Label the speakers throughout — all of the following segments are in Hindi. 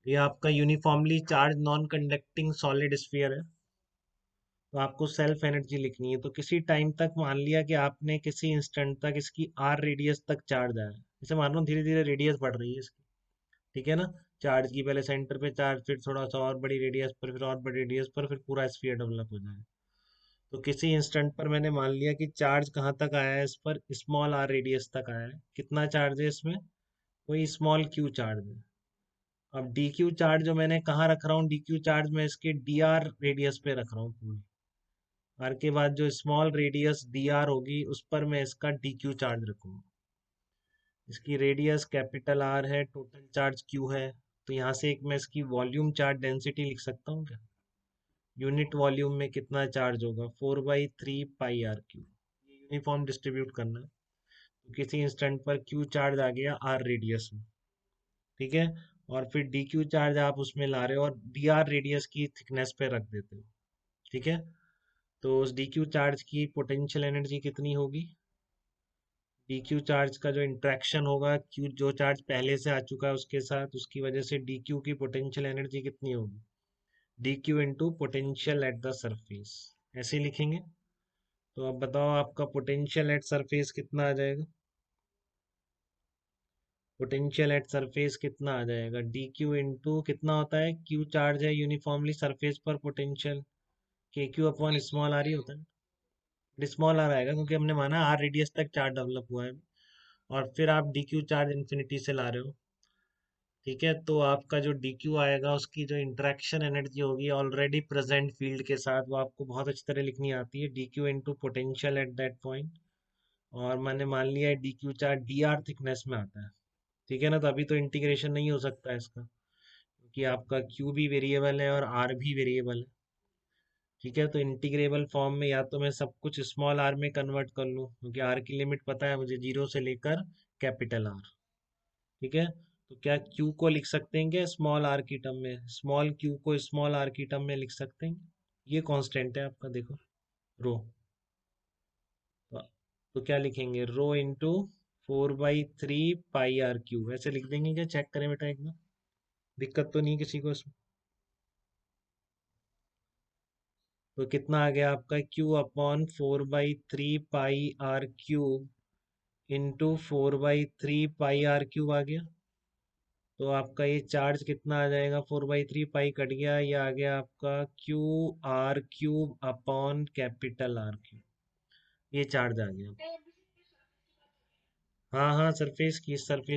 Speaker 1: ये आपका uniformly charge non conducting solid sphere है। तो आपको सेल्फ एनर्जी लिखनी है। तो किसी टाइम तक मान लिया कि आपने किसी इंस्टेंट तक इसकी आर रेडियस तक चार्ज आया, इसे मान लो धीरे धीरे रेडियस बढ़ रही है इसकी, ठीक है ना। चार्ज की पहले सेंटर पे चार्ज, फिर थोड़ा सा और बड़ी रेडियस पर, फिर और बड़ी रेडियस पर, फिर पूरा स्फीयर डेवलप हो जाए। तो किसी इंस्टेंट पर मैंने मान लिया कि चार्ज कहाँ तक आया है, इस पर स्मॉल आर रेडियस तक आया है। कितना चार्ज है इसमें? कोई स्मॉल क्यू चार्ज है। अब डी क्यू चार्ज जो मैंने कहाँ रख रहा हूँ, डी क्यू चार्ज मैं इसके डी आर रेडियस पे रख रहा हूँ पूरी। आर के बाद जो स्मॉल रेडियस डी आर होगी उस पर मैं इसका डी क्यू चार्ज रखूंगा। इसकी रेडियस कैपिटल आर है, टोटल चार्ज क्यू है। तो यहाँ से एक मैं इसकी वॉल्यूम चार्ज डेंसिटी लिख सकता हूँ क्या? यूनिट वॉल्यूम में कितना चार्ज होगा, 4/3 pi are Q. Uniform distribute करना है। तो किसी इंस्टेंट पर क्यू चार्ज आ गया आर रेडियस में, ठीक है। और फिर डी क्यू चार्ज आप उसमें ला रहे हो और डी आर रेडियस की थिकनेस पे रख देते हो, ठीक है। तो उस डी क्यू चार्ज की पोटेंशियल एनर्जी कितनी होगी? डी क्यू चार्ज का जो इंट्रैक्शन होगा क्यू, जो चार्ज पहले से आ चुका है उसके साथ, उसकी वजह से डी क्यू की पोटेंशियल एनर्जी कितनी होगी? D Q into potential at the surface, ऐसे ही लिखेंगे। तो अब बताओ आपका पोटेंशियल एट सरफेस कितना आ जाएगा? पोटेंशियल एट सरफेस कितना आ जाएगा? डी क्यू इंटू कितना होता है, क्यू चार्ज है यूनिफॉर्मली सरफेस पर, पोटेंशियल के क्यू अपॉन स्मॉल आर ही होता है। स्मॉल आर आएगा क्योंकि हमने माना आर रेडियस तक चार्ज डेवलप हुआ है। और फिर आप डी क्यू चार्ज इन्फिनिटी से ला रहे हो, ठीक है। तो आपका जो डी क्यू आएगा उसकी जो इंटरेक्शन एनर्जी होगी ऑलरेडी प्रेजेंट फील्ड के साथ, वो आपको बहुत अच्छी तरह लिखनी आती है, D Q into potential at that point. और मैंने मान लिया है D Q charge D R thickness में आता है, ठीक है ना। तो अभी तो इंटीग्रेशन नहीं हो सकता है इसका, क्योंकि आपका क्यू भी वेरिएबल है और आर भी वेरिएबल है, ठीक है। तो इंटीग्रेबल फॉर्म में या तो मैं सब कुछ स्मॉल आर में कन्वर्ट कर लूँ, क्योंकि आर की लिमिट पता है मुझे, जीरो से लेकर कैपिटल आर, ठीक है। तो क्या क्यू को लिख सकते हैं क्या स्मॉल आर की टर्म में? स्मॉल क्यू को स्मॉल आर की टर्म में लिख सकते हैं। ये कांस्टेंट है आपका, देखो, रो। तो, तो क्या लिखेंगे, rho into 4/3 pi are Q, ऐसे लिख देंगे क्या? चेक करें बेटा एक बार, दिक्कत तो नहीं किसी को इसमें? तो कितना आ गया आपका, Q upon 4/3 pi R cube into 4/3 pi R cube आ गया। तो आपका ये चार्ज कितना आ जाएगा, 4/3 पाई कट गया, ये आ गया आपका Q R cube upon capital R cube. ये चार्ज आ गया। हाँ हाँ, सरफेस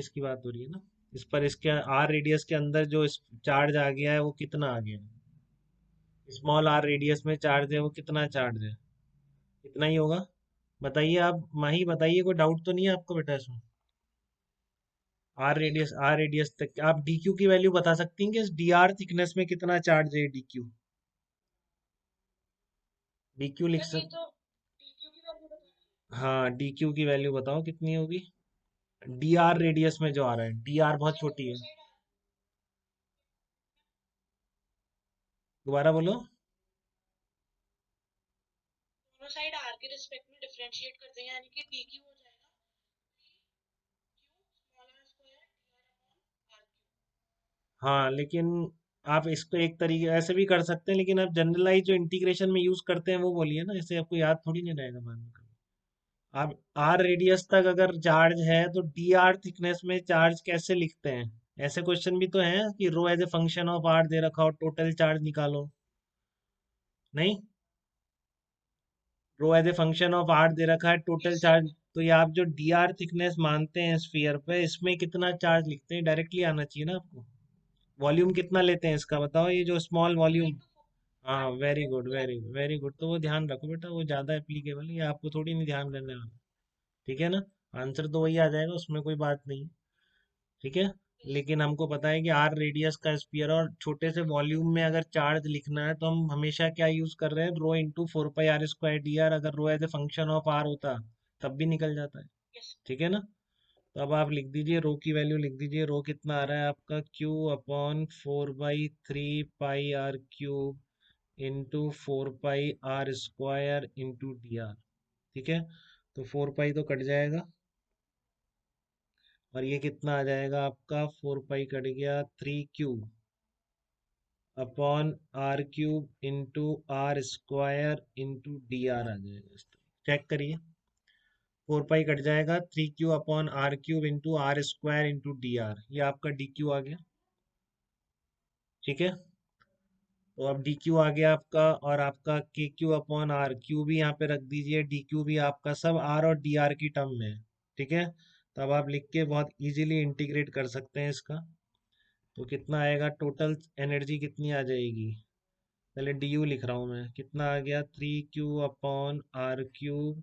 Speaker 1: की बात हो रही है ना। इस पर इसके आर रेडियस के अंदर जो चार्ज आ गया है वो कितना आ गया? स्मॉल आर रेडियस में चार्ज है, वो कितना चार्ज है? इतना ही होगा। बताइए आप माही, बताइए, कोई डाउट तो नहीं है आपको बेटा इसमें? आर रेडियस तक आप डी क्यू की वैल्यू बता सकती हैं कि इस डी आर थिकनेस में कितना चार्ज है डी क्यू? डी क्यू लिख सकते। हाँ, डी क्यू की वैल्यू बताओ कितनी होगी, डी आर रेडियस में जो आ रहा है, डी आर बहुत छोटी है। दोबारा बोलो। हाँ लेकिन आप इसको एक तरीके ऐसे भी कर सकते हैं, लेकिन आप जनरलाइज जो इंटीग्रेशन में यूज करते हैं वो बोलिए ना, इससे आपको याद थोड़ी नहीं रहेगा बाद में कभी। आप आर रेडियस तक अगर चार्ज है तो डी आर थिकनेस में चार्ज कैसे लिखते हैं? ऐसे क्वेश्चन भी तो हैं कि rho as a function of R दे रखा हो, टोटल चार्ज निकालो। नहीं, rho as a function of R दे रखा है, टोटल चार्ज। तो ये आप जो डी आर थिकनेस मानते हैं स्फीयर पे, इसमें कितना चार्ज लिखते हैं, डायरेक्टली आना चाहिए ना आपको। वॉल्यूम कितना लेते हैं इसका बताओ, ये जो स्मॉल वॉल्यूम। हाँ, very good very good very good. तो वो ध्यान रखो बेटा, वो ज़्यादा एप्लीकेबल है, ये आपको थोड़ी नहीं ध्यान रहने वाला, ठीक है ना। आंसर तो वही आ जाएगा, उसमें कोई बात नहीं है, ठीक है। लेकिन हमको पता है कि आर रेडियस का स्पीयर और छोटे से वॉल्यूम में अगर चार्ज लिखना है तो हम हमेशा क्या यूज कर रहे हैं, rho into 4 pi R square D R. अगर rho as a function of R होता तब भी निकल जाता है, ठीक है ना। तो अब आप लिख दीजिए, रो की वैल्यू लिख दीजिए, रो कितना आ रहा है आपका, Q upon 4/3 pi R cube into 4 pi R square into D R, ठीक है। तो 4 पाई तो कट जाएगा, और ये कितना आ जाएगा आपका, 4 पाई कट गया, 3 Q upon R cube into R square into D R आ जाएगा। चेक करिए, 4 पाई कट जाएगा, 3 Q upon R cube into R square into D R, ये आपका डी क्यू आ गया। ठीक है, तो अब डी क्यू आ गया आपका, और आपका के क्यू अपॉन आर क्यू भी यहाँ पे रख दीजिए, डी क्यू भी आपका सब आर और डी आर की टर्म में है। ठीक है, तो अब आप लिख के बहुत इजीली इंटीग्रेट कर सकते हैं इसका। तो कितना आएगा, टोटल एनर्जी कितनी आ जाएगी, पहले डी यू लिख रहा हूँ मैं, कितना आ गया, 3 Q upon R cube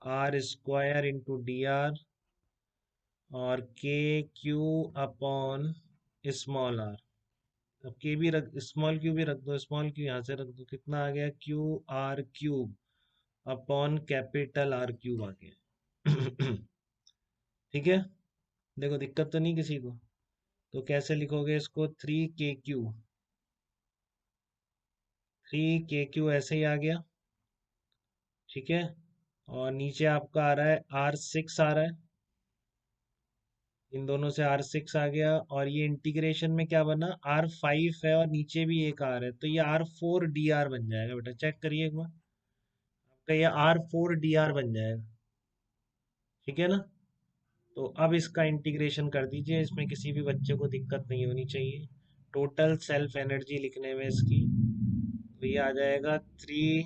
Speaker 1: R square into D R, और K Q upon small are. अब के भी रख, स्मॉल क्यू भी रख दो, स्मॉल क्यू यहाँ से रख दो, कितना आ गया, Q R cube upon capital R cube आ गया। ठीक है, देखो दिक्कत तो नहीं किसी को। तो कैसे लिखोगे इसको, 3 के क्यू, 3 के क्यू ऐसे ही आ गया। ठीक है, और नीचे आपका आ रहा है R6 आ रहा है, इन दोनों से R6 आ गया, और ये इंटीग्रेशन में क्या बना, R5 है और नीचे भी एक R है, तो ये R4 DR बन जाएगा। बेटा चेक करिए एक बार, आपका ये R4 DR बन जाएगा। ठीक है ना, तो अब इसका इंटीग्रेशन कर दीजिए, इसमें किसी भी बच्चे को दिक्कत नहीं होनी चाहिए टोटल सेल्फ एनर्जी लिखने में इसकी। तो ये आ जाएगा 3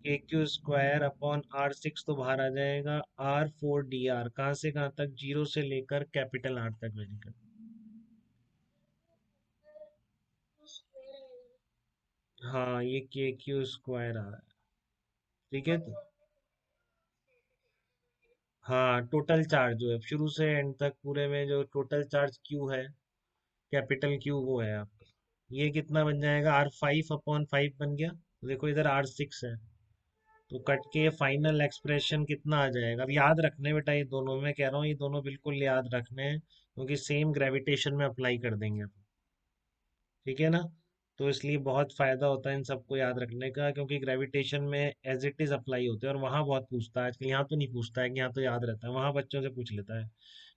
Speaker 1: के क्यू स्क्वायर अपॉन R6, तो बाहर आ जाएगा R4 DR, कहाँ से कहाँ तक, 0 से लेकर कैपिटल R तक वैल्यू। हाँ, ये के क्यू स्क्वायर आ रहा है। ठीक है, तो हाँ, टोटल चार्ज जो है शुरू से एंड तक पूरे में जो टोटल चार्ज क्यू है, कैपिटल क्यू, वो है आपका। ये कितना बन जाएगा, R5/5 बन गया। देखो इधर R6 है, तो कट के फाइनल एक्सप्रेशन कितना आ जाएगा। अब याद रखने बेटा, ये दोनों मैं कह रहा हूँ, ये दोनों बिल्कुल याद रखने हैं, क्योंकि सेम ग्रेविटेशन में अप्लाई कर देंगे अपन। ठीक है ना, तो इसलिए बहुत फायदा होता है इन सबको याद रखने का, क्योंकि ग्रेविटेशन में एज इट इज अप्लाई होते हैं, और वहाँ बहुत पूछता है आजकल, यहाँ तो नहीं पूछता है कि यहाँ तो याद रहता है, वहाँ बच्चों से पूछ लेता है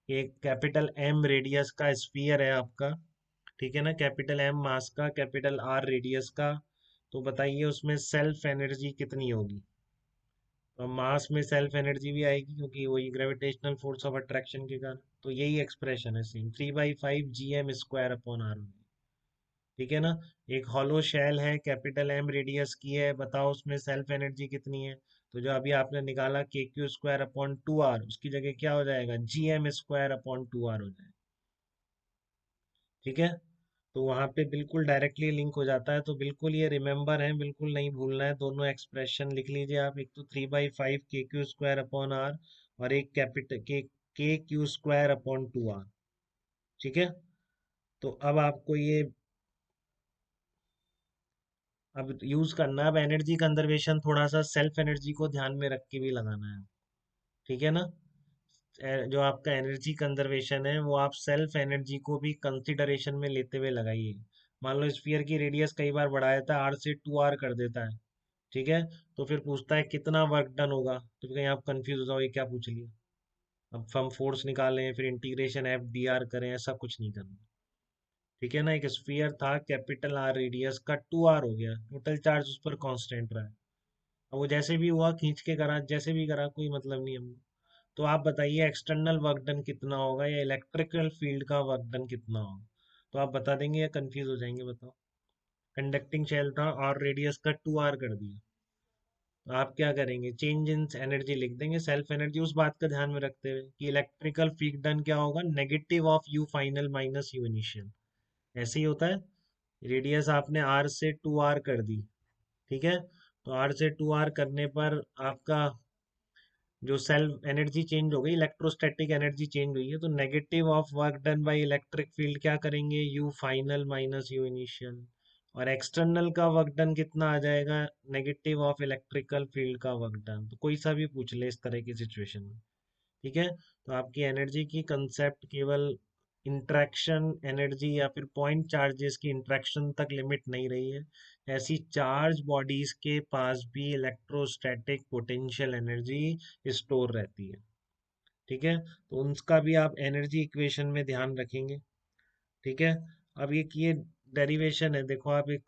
Speaker 1: कि एक कैपिटल एम रेडियस का स्फीयर है आपका। ठीक है ना, कैपिटल एम मास का, कैपिटल आर रेडियस का, तो बताइए उसमें सेल्फ एनर्जी कितनी होगी। तो मास में सेल्फ एनर्जी भी आएगी, क्योंकि वही ग्रेविटेशनल फोर्स ऑफ अट्रैक्शन के कारण, तो यही एक्सप्रेशन है सेम, 3/5 GM² अपॉन R। ठीक है ना, एक हॉलो शेल है, कैपिटल एम रेडियस की है, बताओ उसमें सेल्फ एनर्जी कितनी है। तो जो अभी आपने निकाला के क्यू स्क्वायर अपॉन 2R, उसकी जगह क्या हो जाएगा, GM² अपॉन 2R हो जाएगा। ठीक है, तो वहां पे बिल्कुल डायरेक्टली लिंक हो जाता है, तो बिल्कुल ये रिमेंबर है, बिल्कुल नहीं भूलना है, दोनों एक्सप्रेशन लिख लीजिए आप, एक तो 3/5 के क्यू स्क्वायर अपॉन R, और एक कैपिटल के क्यू स्क्वायर अपॉन 2R। ठीक है, तो अब आपको ये अब यूज करना है, अब एनर्जी कंजर्वेशन थोड़ा सा सेल्फ एनर्जी को ध्यान में रख के भी लगाना है। ठीक है ना, जो आपका एनर्जी कंजर्वेशन है वो आप सेल्फ एनर्जी को भी कंसिडरेशन में लेते हुए लगाइए। मान लो स्फीयर की रेडियस कई बार बढ़ा देता है, R से 2R कर देता है। ठीक है, तो फिर पूछता है कितना वर्क डन होगा, तो कहीं आप कंफ्यूज हो जाओ, ये क्या पूछ लिया। अब हम फोर्स निकालें, फिर इंटीग्रेशन FDR करें, ऐसा कुछ नहीं करना। ठीक है ना, एक स्फीयर था, कैपिटल आर रेडियस का, 2R हो गया, टोटल चार्ज उस पर कांस्टेंट रहा है। अब वो जैसे भी हुआ, खींच के करा, जैसे भी करा, कोई मतलब नहीं हमको। तो आप बताइए एक्सटर्नल वर्क डन कितना होगा, या इलेक्ट्रिकल फील्ड का वर्क डन कितना होगा। तो आप बता देंगे या कंफ्यूज हो जाएंगे, बताओ। कंडक्टिंग शेल था और रेडियस का 2R कर दिया, तो आप क्या करेंगे, चेंज इन एनर्जी लिख देंगे, सेल्फ एनर्जी उस बात का ध्यान में रखते हुए कि इलेक्ट्रिकल फील्ड डन क्या होगा, negative of you final minus you initial. ऐसे ही होता है, रेडियस आपने R से 2R कर दी। ठीक है, तो R से 2R करने पर आपका जो सेल्फ एनर्जी चेंज हो गई, इलेक्ट्रोस्टैटिक एनर्जी चेंज हुई है, तो negative of work done by electric field क्या करेंगे, you final minus you initial. और एक्सटर्नल का वर्क डन कितना आ जाएगा, नेगेटिव ऑफ इलेक्ट्रिकल फील्ड का वर्क डन। तो कोई सा भी पूछ ले इस तरह की सिचुएशन में। ठीक है, तो आपकी एनर्जी की कंसेप्ट केवल इंट्रैक्शन एनर्जी या फिर पॉइंट चार्जेस की इंट्रैक्शन तक लिमिट नहीं रही है, ऐसी चार्ज बॉडीज के पास भी इलेक्ट्रोस्टैटिक पोटेंशियल एनर्जी स्टोर रहती है। ठीक है, तो उनका भी आप एनर्जी इक्वेशन में ध्यान रखेंगे। ठीक है, अब ये डेरिवेशन है, देखो आप एक